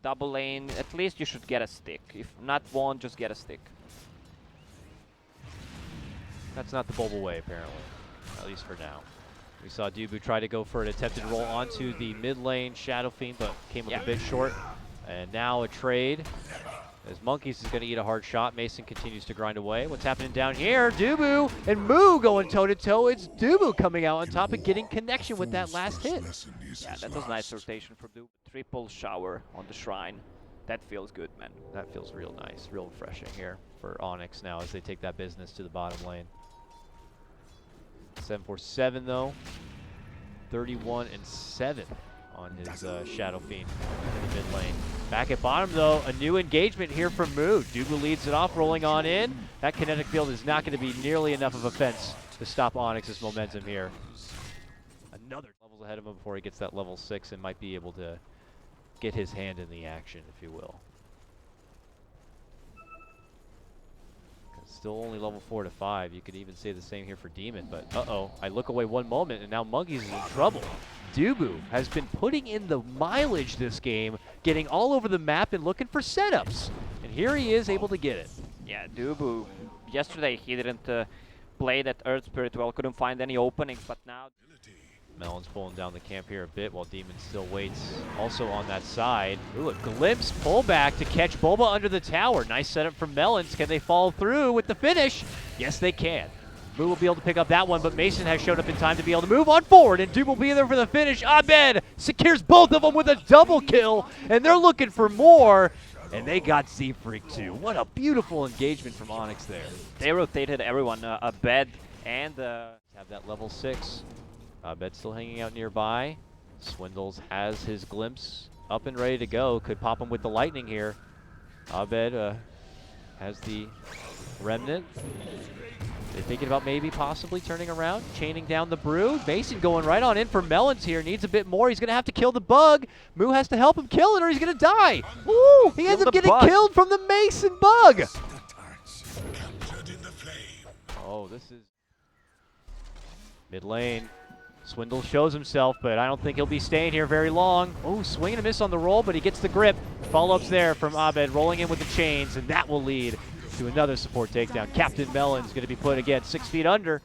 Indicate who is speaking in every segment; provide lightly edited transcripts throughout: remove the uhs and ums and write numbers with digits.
Speaker 1: double lane, at least you should get a stick. If not one, just get a stick.
Speaker 2: That's not the Bulba way, apparently, at least for now. We saw DeMoN try to go for an attempted roll onto the mid lane Shadow Fiend, but came up a bit short. And now a trade, as Monkeys is going to eat a hard shot. Mason continues to grind away. What's happening down here? DeMoN and Moo going toe-to-toe. It's DeMoN coming out on top and getting connection with that last hit.
Speaker 1: Yeah, that was nice rotation from DeMoN. Triple shower on the shrine. That feels good, man.
Speaker 2: That feels real nice, real refreshing here for Onyx now as they take that business to the bottom lane. 7-4-7 though, 31-7 on his Shadow Fiend in the mid lane. Back at bottom though, a new engagement here from Moo. DeMoN leads it off, rolling on in. That kinetic field is not going to be nearly enough of a fence to stop Onyx's momentum here. Another levels ahead of him before he gets that level 6 and might be able to get his hand in the action, if you will. Still only level 4 to 5. You could even say the same here for Demon, but uh-oh. I look away one moment and now Monkeys is in trouble. DeMoN has been putting in the mileage this game, getting all over the map and looking for setups. And here he is able to get it.
Speaker 1: Yeah, DeMoN, yesterday he didn't play that Earth Spirit well, couldn't find any openings, but now...
Speaker 2: Melon's pulling down the camp here a bit while Demon still waits. Also on that side. Ooh, a glimpse pullback to catch Bulba under the tower. Nice setup from Melons. Can they follow through with the finish? Yes, they can. Moo will be able to pick up that one, but Mason has showed up in time to be able to move on forward, and DeMoN will be there for the finish. Abed secures both of them with a double kill, and they're looking for more, and they got Z-Freak too. What a beautiful engagement from Onyx there.
Speaker 1: They rotated everyone, Abed and...
Speaker 2: Have that level 6. Abed still hanging out nearby. Swindles has his glimpse up and ready to go. Could pop him with the lightning here. Abed has the remnant. They're thinking about maybe possibly turning around, chaining down the brew. Mason going right on in for Melons here. Needs a bit more. He's going to have to kill the bug. Moo has to help him kill it or he's going to die. Ooh, he ends up getting killed from the Mason bug. Oh, this is mid lane. Swindle shows himself, but I don't think he'll be staying here very long. Oh, swing and a miss on the roll, but he gets the grip. Follow-ups there from Abed, rolling in with the chains, and that will lead to another support takedown. Captain Melon's going to be put again 6 feet under.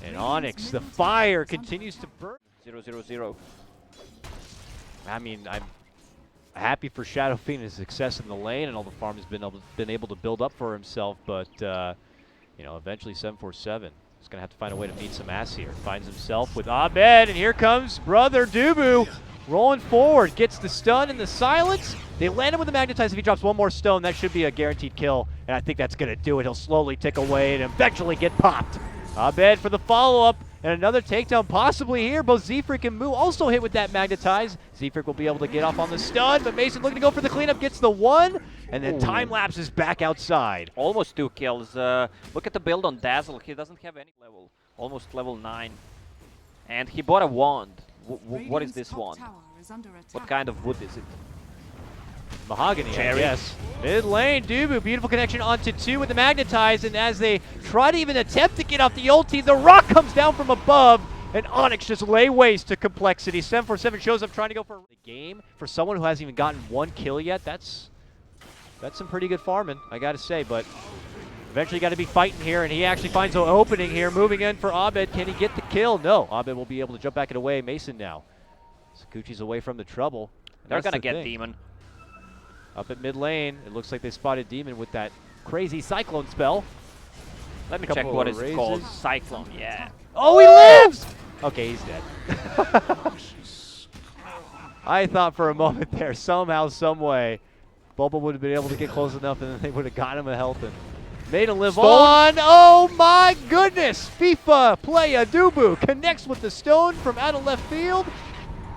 Speaker 2: And Onyx, the fire continues to burn.
Speaker 1: 0-0-0.
Speaker 2: I mean, I'm happy for Shadow Fiend and his success in the lane and all the farm has been able to build up for himself, but you know, eventually 7-4-7. He's going to have to find a way to beat some ass here. Finds himself with Abed, and here comes brother DeMoN rolling forward. Gets the stun and the silence. They land him with the magnetize. If he drops one more stone, that should be a guaranteed kill, and I think that's going to do it. He'll slowly tick away and eventually get popped. Abed for the follow-up, and another takedown possibly here. Both Z-Freak and Moo also hit with that magnetize. Z-Freak will be able to get off on the stun, but Mason looking to go for the cleanup, gets the one, and then time-lapse is back outside.
Speaker 1: Almost 2 kills. Look at the build on Dazzle. He doesn't have any level. Almost level 9. And he bought a wand. What is this wand? What kind of wood is it?
Speaker 2: Mahogany, yes. Mid lane, DeMoN, beautiful connection onto 2 with the magnetize, and as they try to even attempt to get off the ulti, the rock comes down from above, and Onyx just lay waste to compLexity. 7-4-7 shows up trying to go for the game. For someone who hasn't even gotten 1 kill yet, that's some pretty good farming, I gotta say, but eventually got to be fighting here, and he actually finds an opening here, moving in for Abed. Can he get the kill? No, Abed will be able to jump back and away. Mason now. Sakuchi's away from the trouble.
Speaker 1: They're gonna get DeMoN.
Speaker 2: Up at mid lane, it looks like they spotted DeMoN with that crazy Cyclone spell.
Speaker 1: Let me check what is it called. Cyclone, yeah.
Speaker 2: Oh, he lives! Okay, he's dead. I thought for a moment there, somehow, some way, Bulba would have been able to get close enough and then they would have got him a health and made him live on. Oh my goodness! FIFA playa DeMoN connects with the stone from out of left field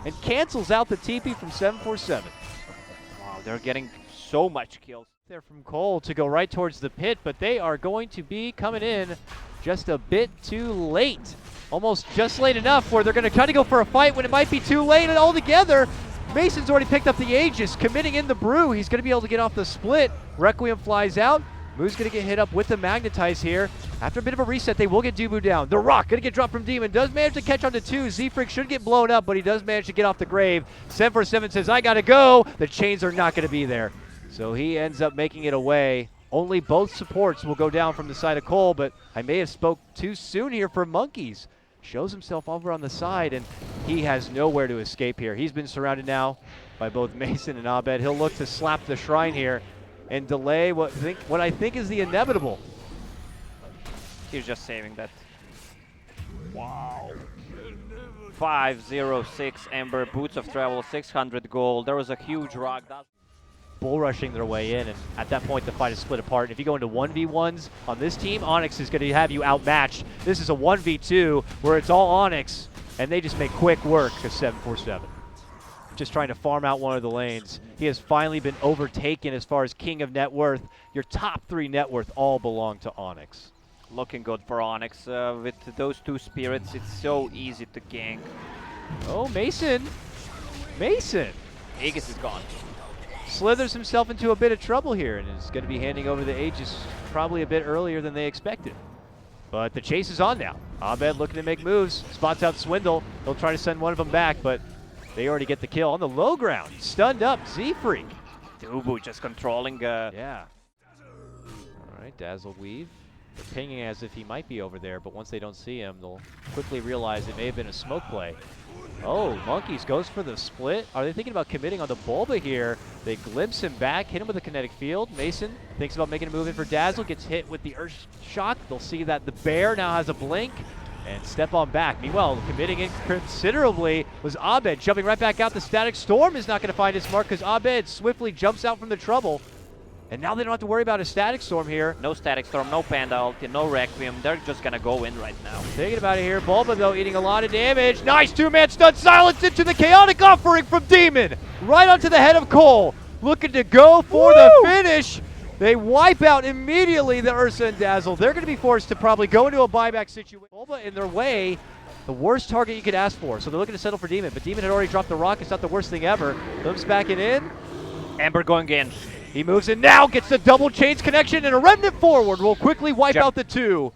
Speaker 2: and cancels out the TP from 7-4-7.
Speaker 1: Wow, they're getting so much kills.
Speaker 2: There from coL to go right towards the pit, but they are going to be coming in just a bit too late. Almost just late enough where they're going to try to go for a fight when it might be too late and altogether. Mason's already picked up the Aegis, committing in the brew. He's going to be able to get off the split. Requiem flies out. Moo's going to get hit up with the magnetize here. After a bit of a reset, they will get Dubu down. The Rock gonna get dropped from Demon. Does manage to catch onto 2. Z-Freak should get blown up, but he does manage to get off the grave. 747 says, I gotta go. The chains are not gonna be there. So he ends up making it away. Only both supports will go down from the side of coL, but I may have spoke too soon here for Monkeys. Shows himself over on the side, and he has nowhere to escape here. He's been surrounded now by both Mason and Abed. He'll look to slap the shrine here and delay what I think is the inevitable.
Speaker 1: He's just saving that. Wow. 506 Ember, Boots of Travel, 600 gold. There was a huge rock.
Speaker 2: Bull rushing their way in, and at that point the fight is split apart. And if you go into 1v1s on this team, Onyx is going to have you outmatched. This is a 1v2 where it's all Onyx, and they just make quick work of 747. Just trying to farm out one of the lanes. He has finally been overtaken as far as king of net worth. Your top 3 net worth all belong to Onyx.
Speaker 1: Looking good for Onyx. With those 2 spirits, it's so easy to gank.
Speaker 2: Oh, Mason. Mason.
Speaker 1: Aegis is gone.
Speaker 2: Slithers himself into a bit of trouble here and is going to be handing over the Aegis probably a bit earlier than they expected. But the chase is on now. Abed looking to make moves. Spots out Swindle. He'll try to send one of them back, but they already get the kill on the low ground. Stunned up, Z-Freak.
Speaker 1: Dubu just controlling.
Speaker 2: Yeah. All right, Dazzle Weave. They're pinging as if he might be over there, but once they don't see him, they'll quickly realize it may have been a smoke play. Oh, Monkeys goes for the split. Are they thinking about committing on the Bulba here? They glimpse him back, hit him with a kinetic field. Mason thinks about making a move in for Dazzle, gets hit with the Earth Shock. They'll see that the Bear now has a blink and step on back. Meanwhile, committing in considerably was Abed, jumping right back out. The Static Storm is not going to find his mark because Abed swiftly jumps out from the trouble. And now they don't have to worry about a Static Storm here.
Speaker 1: No Static Storm, no Panda ulti, no Requiem. They're just gonna go in right now.
Speaker 2: Taking him out of here. Bulba, though, eating a lot of damage. Nice 2-man stun silence into the chaotic offering from Demon. Right onto the head of coL. Looking to go for the finish. They wipe out immediately the Ursa and Dazzle. They're going to be forced to probably go into a buyback situation. Bulba in their way, the worst target you could ask for. So they're looking to settle for Demon. But Demon had already dropped the rock. It's not the worst thing ever. Limps backing in.
Speaker 1: Ember going in.
Speaker 2: He moves in now, gets the double chains connection, and a remnant forward will quickly wipe out the 2.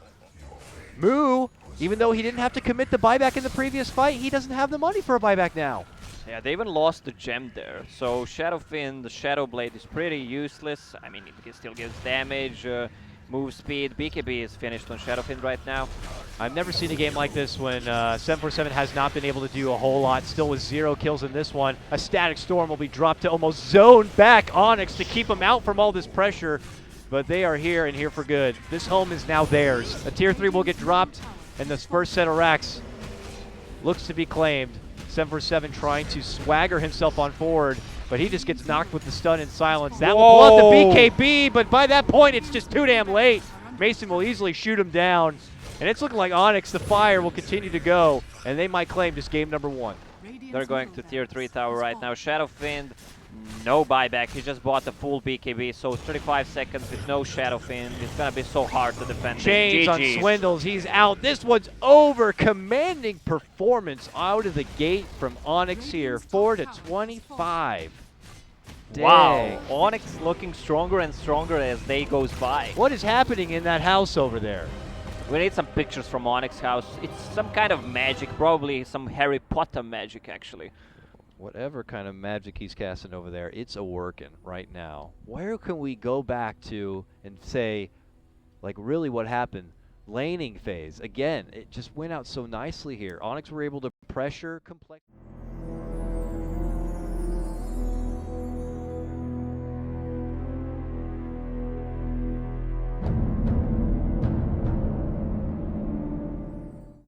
Speaker 2: Moo, even though he didn't have to commit the buyback in the previous fight, he doesn't have the money for a buyback now.
Speaker 1: Yeah, they even lost the gem there. So Shadowfin, the Shadow Blade is pretty useless. I mean, it still gives damage, move speed. BKB is finished on Shadowfin right now.
Speaker 2: I've never seen a game like this when 747 has not been able to do a whole lot. Still with 0 kills in this one. A Static Storm will be dropped to almost zone back Onyx to keep them out from all this pressure. But they are here and here for good. This home is now theirs. A tier 3 will get dropped, and this first set of racks looks to be claimed. 747 trying to swagger himself on forward, but he just gets knocked with the stun and silence. That will pull out the BKB, but by that point, it's just too damn late. Mason will easily shoot him down, and it's looking like Onyx, the fire, will continue to go, and they might claim this game number 1.
Speaker 1: They're going to tier 3 tower right now. Shadowfin, no buyback. He just bought the full BKB, so 35 seconds with no Shadowfin. It's going to be so hard to defend.
Speaker 2: Chains on Swindles. He's out. This one's over. Commanding performance out of the gate from Onyx here. 4-25.
Speaker 1: Wow. Onyx looking stronger and stronger as day goes by.
Speaker 2: What is happening in that house over there?
Speaker 1: We need some pictures from Onyx house. It's some kind of magic, probably some Harry Potter magic, actually.
Speaker 2: Whatever kind of magic he's casting over there, it's a-working right now. Where can we go back to and say, like, really what happened? Laning phase. Again, it just went out so nicely here. Onyx were able to pressure complex.